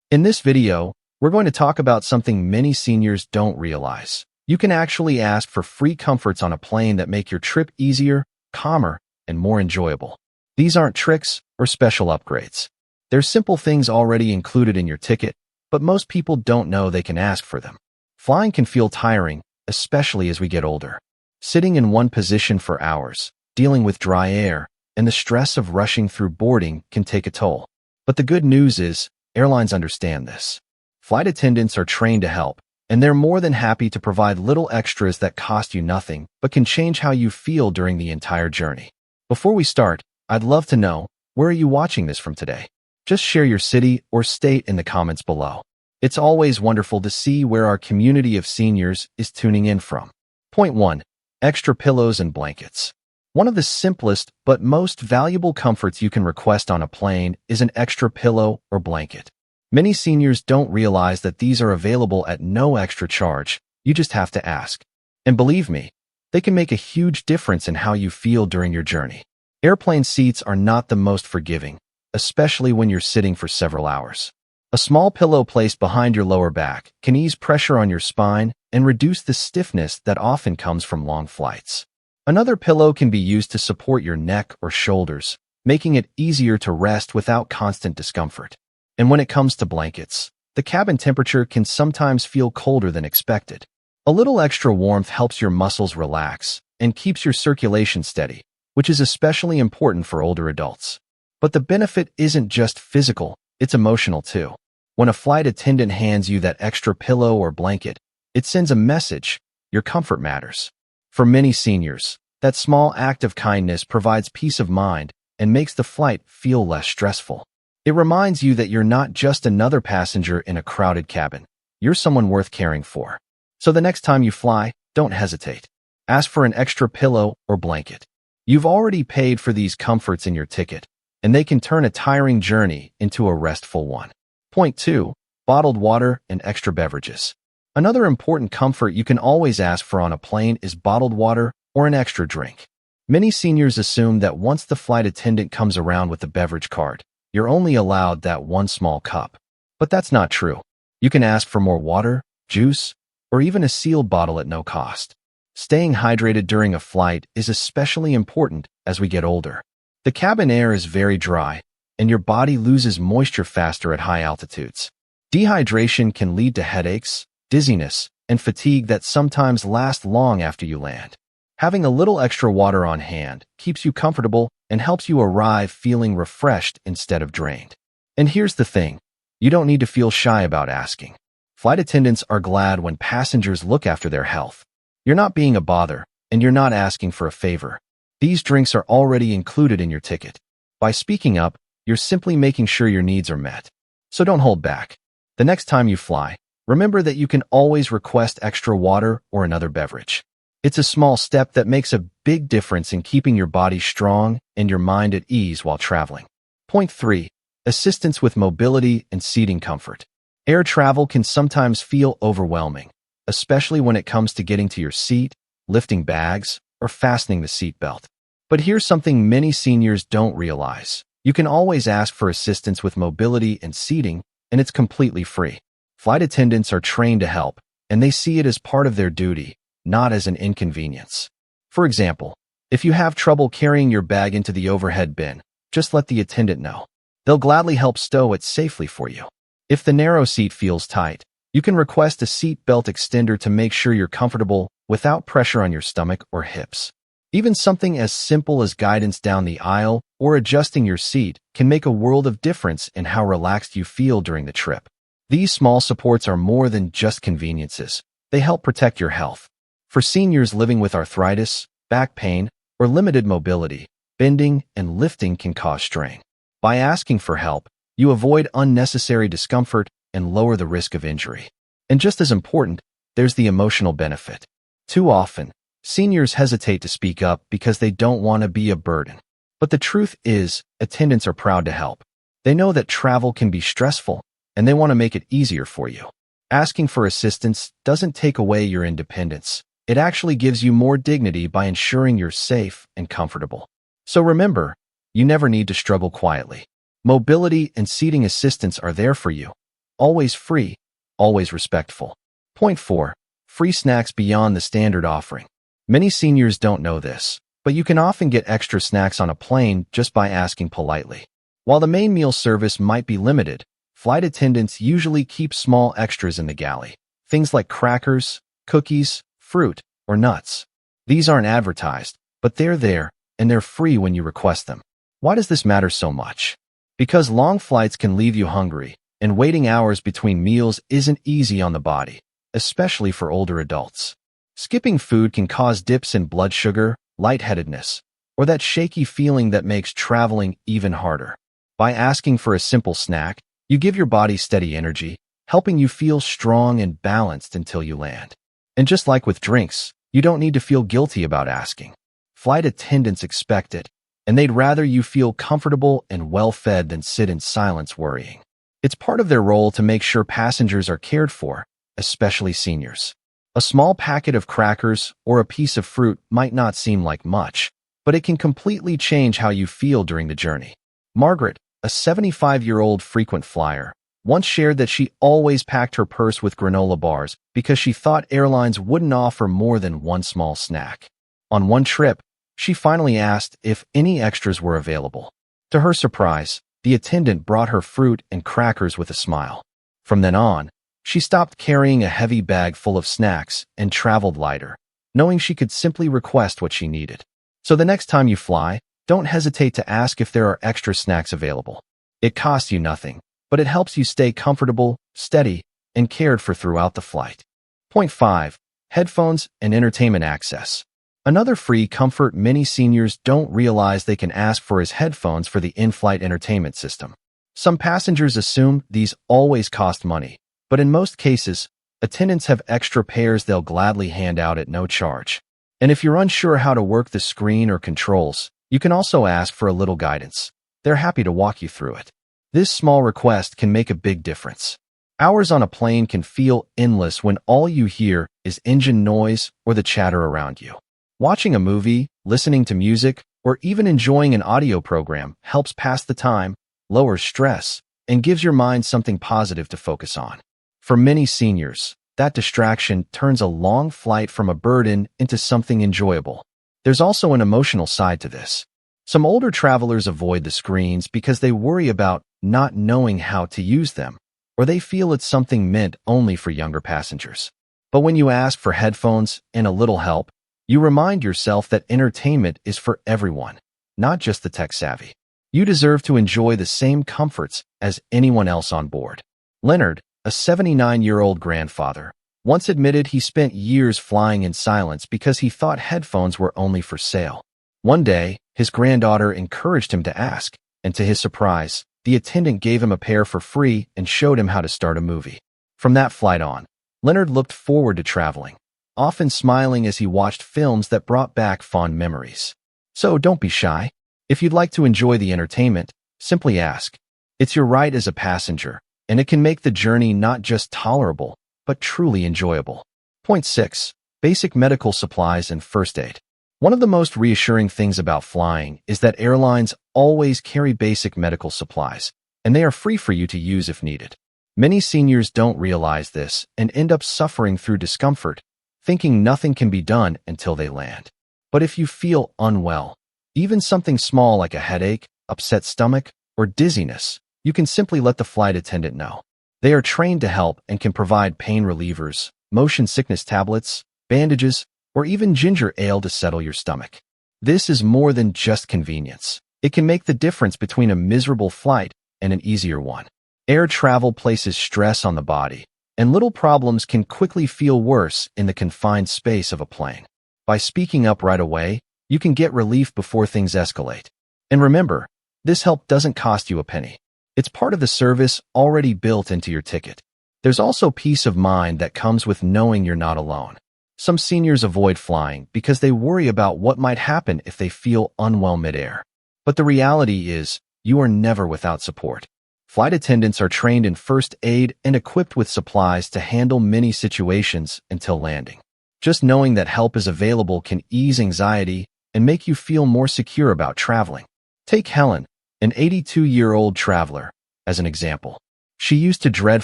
In this video, we're going to talk about something many seniors don't realize. You can actually ask for free comforts on a plane that make your trip easier, calmer, and more enjoyable. These aren't tricks or special upgrades. They're simple things already included in your ticket, but most people don't know they can ask for them. Flying can feel tiring, especially as we get older. Sitting in one position for hours, dealing with dry air, and the stress of rushing through boarding can take a toll. But the good news is, airlines understand this. Flight attendants are trained to help, and they're more than happy to provide little extras that cost you nothing but can change how you feel during the entire journey. Before we start, I'd love to know, where are you watching this from today? Just share your city or state in the comments below. It's always wonderful to see where our community of seniors is tuning in from. Point 1. Extra pillows and blankets. One of the simplest but most valuable comforts you can request on a plane is an extra pillow or blanket. Many seniors don't realize that these are available at no extra charge. You just have to ask. And believe me, they can make a huge difference in how you feel during your journey. Airplane seats are not the most forgiving, especially when you're sitting for several hours. A small pillow placed behind your lower back can ease pressure on your spine and reduce the stiffness that often comes from long flights. Another pillow can be used to support your neck or shoulders, making it easier to rest without constant discomfort. And when it comes to blankets, the cabin temperature can sometimes feel colder than expected. A little extra warmth helps your muscles relax and keeps your circulation steady, which is especially important for older adults. But the benefit isn't just physical, it's emotional too. When a flight attendant hands you that extra pillow or blanket, it sends a message: your comfort matters. For many seniors, that small act of kindness provides peace of mind and makes the flight feel less stressful. It reminds you that you're not just another passenger in a crowded cabin. You're someone worth caring for. So the next time you fly, don't hesitate. Ask for an extra pillow or blanket. You've already paid for these comforts in your ticket, and they can turn a tiring journey into a restful one. Point 2. Bottled water and extra beverages. Another important comfort you can always ask for on a plane is bottled water or an extra drink. Many seniors assume that once the flight attendant comes around with the beverage card, you're only allowed that one small cup. But that's not true. You can ask for more water, juice, or even a sealed bottle at no cost. Staying hydrated during a flight is especially important as we get older. The cabin air is very dry, and your body loses moisture faster at high altitudes. Dehydration can lead to headaches, dizziness, and fatigue that sometimes last long after you land. Having a little extra water on hand keeps you comfortable and helps you arrive feeling refreshed instead of drained. And here's the thing, you don't need to feel shy about asking. Flight attendants are glad when passengers look after their health. You're not being a bother, and you're not asking for a favor. These drinks are already included in your ticket. By speaking up, you're simply making sure your needs are met. So don't hold back. The next time you fly, remember that you can always request extra water or another beverage. It's a small step that makes a big difference in keeping your body strong and your mind at ease while traveling. Point 3. Assistance with mobility and seating comfort. Air travel can sometimes feel overwhelming, especially when it comes to getting to your seat, lifting bags, or fastening the seatbelt. But here's something many seniors don't realize. You can always ask for assistance with mobility and seating, and it's completely free. Flight attendants are trained to help, and they see it as part of their duty, not as an inconvenience. For example, if you have trouble carrying your bag into the overhead bin, just let the attendant know. They'll gladly help stow it safely for you. If the narrow seat feels tight, you can request a seat belt extender to make sure you're comfortable without pressure on your stomach or hips. Even something as simple as guidance down the aisle or adjusting your seat can make a world of difference in how relaxed you feel during the trip. These small supports are more than just conveniences. They help protect your health. For seniors living with arthritis, back pain, or limited mobility, bending and lifting can cause strain. By asking for help, you avoid unnecessary discomfort and lower the risk of injury. And just as important, there's the emotional benefit. Too often, seniors hesitate to speak up because they don't want to be a burden. But the truth is, attendants are proud to help. They know that travel can be stressful, and they want to make it easier for you. Asking for assistance doesn't take away your independence. It actually gives you more dignity by ensuring you're safe and comfortable. So remember, you never need to struggle quietly. Mobility and seating assistance are there for you. always free, always respectful. Point 4. Free snacks beyond the standard offering. Many seniors don't know this, but you can often get extra snacks on a plane just by asking politely. While the main meal service might be limited, flight attendants usually keep small extras in the galley. Things like crackers, cookies, fruit, or nuts. These aren't advertised, but they're there, and they're free when you request them. Why does this matter so much? Because long flights can leave you hungry, and waiting hours between meals isn't easy on the body, especially for older adults. Skipping food can cause dips in blood sugar, lightheadedness, or that shaky feeling that makes traveling even harder. By asking for a simple snack, you give your body steady energy, helping you feel strong and balanced until you land. And just like with drinks, you don't need to feel guilty about asking. Flight attendants expect it, and they'd rather you feel comfortable and well-fed than sit in silence worrying. It's part of their role to make sure passengers are cared for, especially seniors. A small packet of crackers or a piece of fruit might not seem like much, but it can completely change how you feel during the journey. Margaret, a 75-year-old frequent flyer, once shared that she always packed her purse with granola bars because she thought airlines wouldn't offer more than one small snack. On one trip, she finally asked if any extras were available. To her surprise, the attendant brought her fruit and crackers with a smile. From then on, she stopped carrying a heavy bag full of snacks and traveled lighter, knowing she could simply request what she needed. So the next time you fly, don't hesitate to ask if there are extra snacks available. It costs you nothing, but it helps you stay comfortable, steady, and cared for throughout the flight. Point 5. Headphones and entertainment access. Another free comfort many seniors don't realize they can ask for is headphones for the in-flight entertainment system. Some passengers assume these always cost money, but in most cases, attendants have extra pairs they'll gladly hand out at no charge. And if you're unsure how to work the screen or controls, you can also ask for a little guidance. They're happy to walk you through it. This small request can make a big difference. Hours on a plane can feel endless when all you hear is engine noise or the chatter around you. Watching a movie, listening to music, or even enjoying an audio program helps pass the time, lowers stress, and gives your mind something positive to focus on. For many seniors, that distraction turns a long flight from a burden into something enjoyable. There's also an emotional side to this. Some older travelers avoid the screens because they worry about not knowing how to use them, or they feel it's something meant only for younger passengers. But when you ask for headphones and a little help, you remind yourself that entertainment is for everyone, not just the tech-savvy. You deserve to enjoy the same comforts as anyone else on board. Leonard, a 79-year-old grandfather, once admitted he spent years flying in silence because he thought headphones were only for sale. One day, his granddaughter encouraged him to ask, and to his surprise, the attendant gave him a pair for free and showed him how to start a movie. From that flight on, Leonard looked forward to traveling, often smiling as he watched films that brought back fond memories. So don't be shy. If you'd like to enjoy the entertainment, simply ask. It's your right as a passenger, and it can make the journey not just tolerable, but truly enjoyable. Point 6. Basic medical supplies and first aid. One of the most reassuring things about flying is that airlines always carry basic medical supplies, and they are free for you to use if needed. Many seniors don't realize this and end up suffering through discomfort, thinking nothing can be done until they land. But if you feel unwell, even something small like a headache, upset stomach, or dizziness, you can simply let the flight attendant know. They are trained to help and can provide pain relievers, motion sickness tablets, bandages, or even ginger ale to settle your stomach. This is more than just convenience. It can make the difference between a miserable flight and an easier one. Air travel places stress on the body, and little problems can quickly feel worse in the confined space of a plane. By speaking up right away, you can get relief before things escalate. And remember, this help doesn't cost you a penny. It's part of the service already built into your ticket. There's also peace of mind that comes with knowing you're not alone. Some seniors avoid flying because they worry about what might happen if they feel unwell midair. But the reality is, you are never without support. Flight attendants are trained in first aid and equipped with supplies to handle many situations until landing. Just knowing that help is available can ease anxiety and make you feel more secure about traveling. Take Helen, an 82-year-old traveler, as an example. She used to dread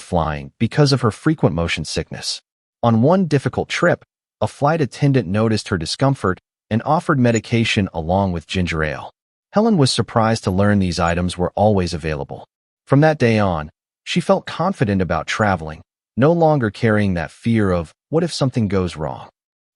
flying because of her frequent motion sickness. On one difficult trip, a flight attendant noticed her discomfort and offered medication along with ginger ale. Helen was surprised to learn these items were always available. From that day on, she felt confident about traveling, no longer carrying that fear of, what if something goes wrong?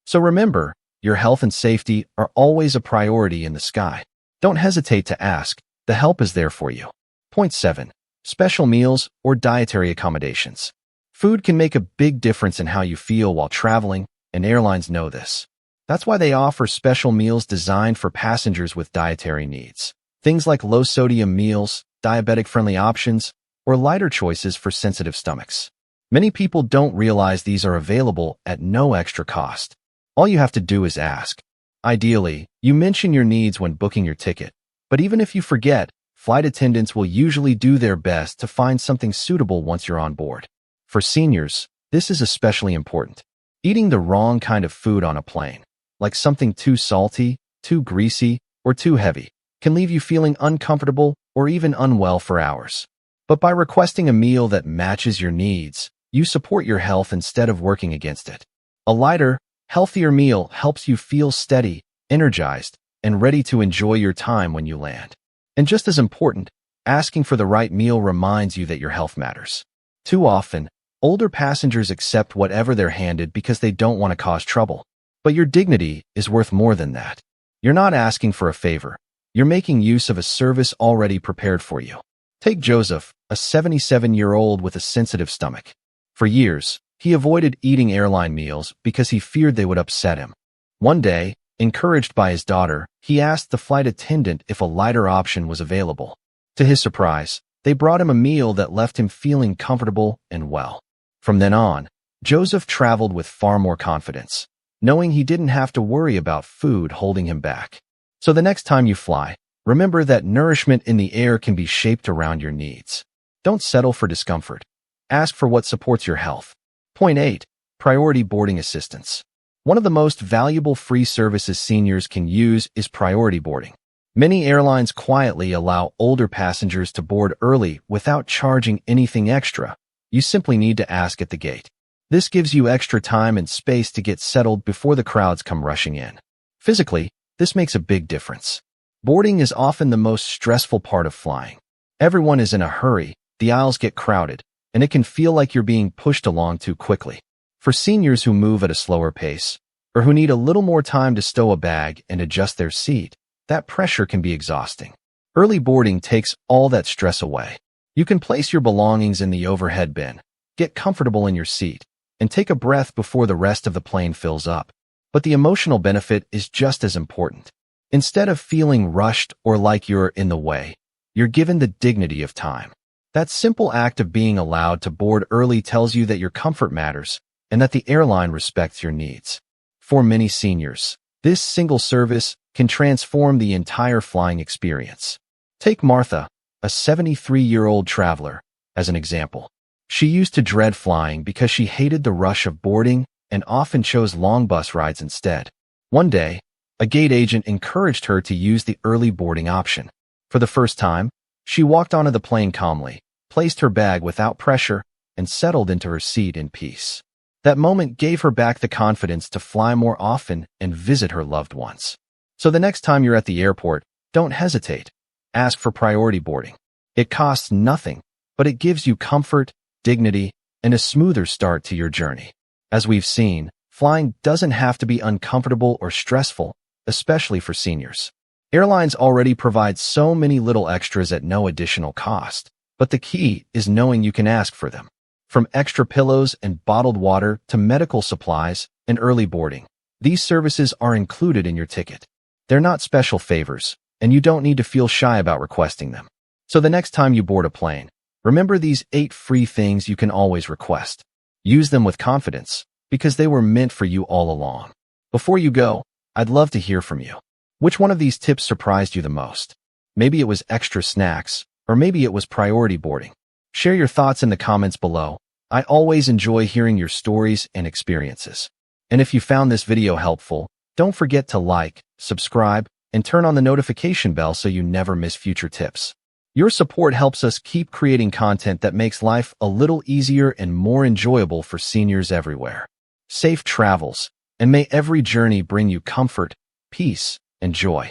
So remember, your health and safety are always a priority in the sky. Don't hesitate to ask. The help is there for you. Point 7. Special meals or dietary accommodations. Food can make a big difference in how you feel while traveling, and airlines know this. That's why they offer special meals designed for passengers with dietary needs. Things like low-sodium meals, diabetic-friendly options, or lighter choices for sensitive stomachs. Many people don't realize these are available at no extra cost. All you have to do is ask. Ideally, you mention your needs when booking your ticket, but even if you forget, flight attendants will usually do their best to find something suitable once you're on board. For seniors, this is especially important. Eating the wrong kind of food on a plane, like something too salty, too greasy, or too heavy, can leave you feeling uncomfortable or even unwell for hours. But by requesting a meal that matches your needs, you support your health instead of working against it. A lighter, healthier meal helps you feel steady, energized, and ready to enjoy your time when you land. And just as important, asking for the right meal reminds you that your health matters. Too often, older passengers accept whatever they're handed because they don't want to cause trouble. But your dignity is worth more than that. You're not asking for a favor. You're making use of a service already prepared for you. Take Joseph, a 77-year-old with a sensitive stomach. For years, he avoided eating airline meals because he feared they would upset him. One day, encouraged by his daughter, he asked the flight attendant if a lighter option was available. To his surprise, they brought him a meal that left him feeling comfortable and well. From then on, Joseph traveled with far more confidence, knowing he didn't have to worry about food holding him back. So the next time you fly, remember that nourishment in the air can be shaped around your needs. Don't settle for discomfort. Ask for what supports your health. Point 8. Priority boarding assistance. One of the most valuable free services seniors can use is priority boarding. Many airlines quietly allow older passengers to board early without charging anything extra. You simply need to ask at the gate. This gives you extra time and space to get settled before the crowds come rushing in. Physically, this makes a big difference. Boarding is often the most stressful part of flying. Everyone is in a hurry, the aisles get crowded, and it can feel like you're being pushed along too quickly. For seniors who move at a slower pace, or who need a little more time to stow a bag and adjust their seat, that pressure can be exhausting. Early boarding takes all that stress away. You can place your belongings in the overhead bin, get comfortable in your seat, and take a breath before the rest of the plane fills up. But the emotional benefit is just as important. Instead of feeling rushed or like you're in the way, you're given the dignity of time. That simple act of being allowed to board early tells you that your comfort matters and that the airline respects your needs. For many seniors, this single service can transform the entire flying experience. Take Martha, a 73-year-old traveler, as an example. She used to dread flying because she hated the rush of boarding and often chose long bus rides instead. One day, a gate agent encouraged her to use the early boarding option. For the first time, she walked onto the plane calmly, placed her bag without pressure, and settled into her seat in peace. That moment gave her back the confidence to fly more often and visit her loved ones. So the next time you're at the airport, don't hesitate. Ask for priority boarding. It costs nothing, but it gives you comfort, dignity, and a smoother start to your journey. As we've seen, flying doesn't have to be uncomfortable or stressful, especially for seniors. Airlines already provide so many little extras at no additional cost, but the key is knowing you can ask for them. From extra pillows and bottled water to medical supplies and early boarding, these services are included in your ticket. They're not special favors, and you don't need to feel shy about requesting them. So the next time you board a plane, remember these 8 free things you can always request. Use them with confidence, because they were meant for you all along. Before you go, I'd love to hear from you. Which one of these tips surprised you the most? Maybe it was extra snacks, or maybe it was priority boarding. Share your thoughts in the comments below. I always enjoy hearing your stories and experiences. And if you found this video helpful, don't forget to like, subscribe, and turn on the notification bell so you never miss future tips. Your support helps us keep creating content that makes life a little easier and more enjoyable for seniors everywhere. Safe travels, and may every journey bring you comfort, peace, and joy.